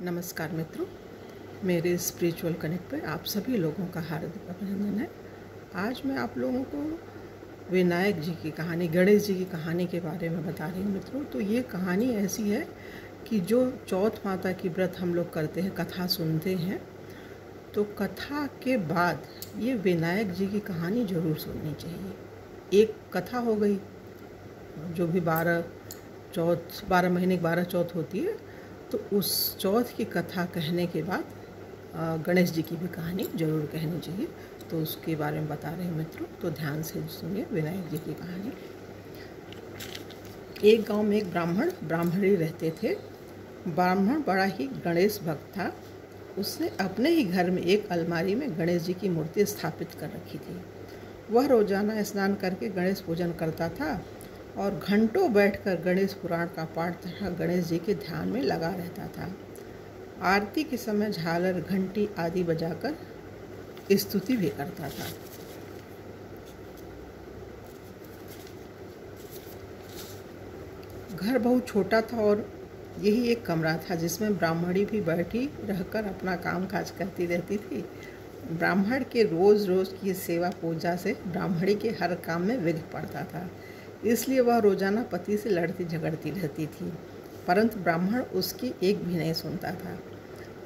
नमस्कार मित्रों, मेरे स्पिरिचुअल कनेक्ट पे आप सभी लोगों का हार्दिक अभिनंदन है। आज मैं आप लोगों को विनायक जी की कहानी, गणेश जी की कहानी के बारे में बता रही हूँ मित्रों। तो ये कहानी ऐसी है कि जो चौथ माता की व्रत हम लोग करते हैं, कथा सुनते हैं, तो कथा के बाद ये विनायक जी की कहानी ज़रूर सुननी चाहिए। एक कथा हो गई, जो भी 12 महीने की 12 चौथ होती है, तो उस चौथ की कथा कहने के बाद गणेश जी की भी कहानी ज़रूर कहनी चाहिए। तो उसके बारे में बता रहे हैं मित्रों, तो ध्यान से सुनिए विनायक जी की कहानी। एक गांव में एक ब्राह्मणी रहते थे। ब्राह्मण बड़ा ही गणेश भक्त था। उसने अपने ही घर में एक अलमारी में गणेश जी की मूर्ति स्थापित कर रखी थी। वह रोजाना स्नान करके गणेश पूजन करता था और घंटों बैठकर गणेश पुराण का पाठ तथा गणेश जी के ध्यान में लगा रहता था। आरती के समय झालर, घंटी आदि बजाकर स्तुति भी करता था। घर बहुत छोटा था और यही एक कमरा था जिसमें ब्राह्मणी भी बैठी रहकर अपना काम काज करती रहती थी। ब्राह्मण के रोज़ रोज़ की सेवा पूजा से ब्राह्मणी के हर काम में विघ्न पड़ता था, इसलिए वह रोजाना पति से लड़ती झगड़ती रहती थी, परंतु ब्राह्मण उसकी एक भी नहीं सुनता था।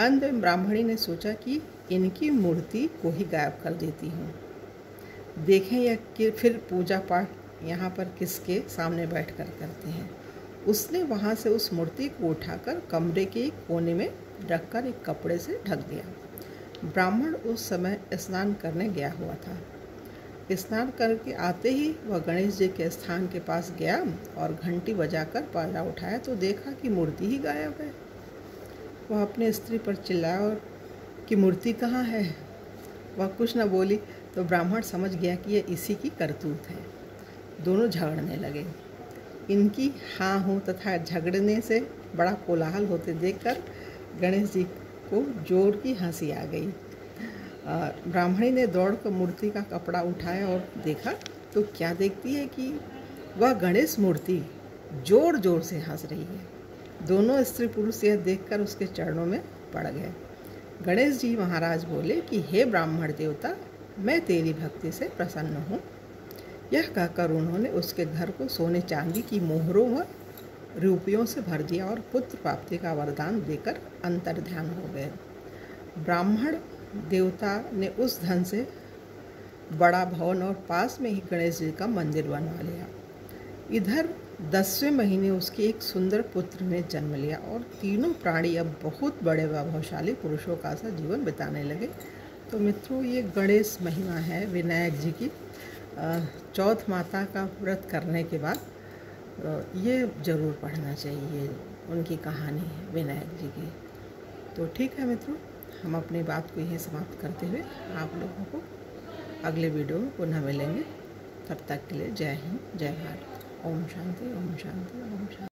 अंत में ब्राह्मणी ने सोचा कि इनकी मूर्ति को ही गायब कर देती हूँ, देखें या कि फिर पूजा पाठ यहाँ पर किसके सामने बैठकर करते हैं। उसने वहाँ से उस मूर्ति को उठाकर कमरे के एक कोने में रखकर एक कपड़े से ढक दिया। ब्राह्मण उस समय स्नान करने गया हुआ था। स्नान करके आते ही वह गणेश जी के स्थान के पास गया और घंटी बजाकर पर्दा उठाया तो देखा कि मूर्ति ही गायब है। वह अपने स्त्री पर चिल्लाया और कि मूर्ति कहाँ है। वह कुछ न बोली तो ब्राह्मण समझ गया कि यह इसी की करतूत है। दोनों झगड़ने लगे। इनकी हाँ हूँ तथा झगड़ने से बड़ा कोलाहल होते देखकर गणेश जी को जोर की हंसी आ गई। ब्राह्मणी ने दौड़कर मूर्ति का कपड़ा उठाया और देखा तो क्या देखती है कि वह गणेश मूर्ति जोर जोर से हंस रही है। दोनों स्त्री पुरुष यह देखकर उसके चरणों में पड़ गए। गणेश जी महाराज बोले कि हे ब्राह्मण देवता, मैं तेरी भक्ति से प्रसन्न हूँ। यह कहकर उन्होंने उसके घर को सोने चांदी की मोहरों व रुपयों से भर दिया और पुत्र प्राप्ति का वरदान देकर अंतर्ध्यान हो गए। ब्राह्मण देवता ने उस धन से बड़ा भवन और पास में ही गणेश जी का मंदिर बनवा लिया। इधर 10वें महीने उसके एक सुंदर पुत्र ने जन्म लिया और तीनों प्राणी अब बहुत बड़े वैभवशाली पुरुषों का सा जीवन बिताने लगे। तो मित्रों, ये गणेश महिमा है विनायक जी की। चौथ माता का व्रत करने के बाद ये ज़रूर पढ़ना चाहिए। उनकी कहानी है विनायक जी की। तो ठीक है मित्रों, हम अपनी बात को यहीं समाप्त करते हुए आप लोगों को अगले वीडियो में पुनः मिलेंगे। तब तक के लिए जय हिंद, जय भारत। ओम शांति, ओम शांति, ओम शांति।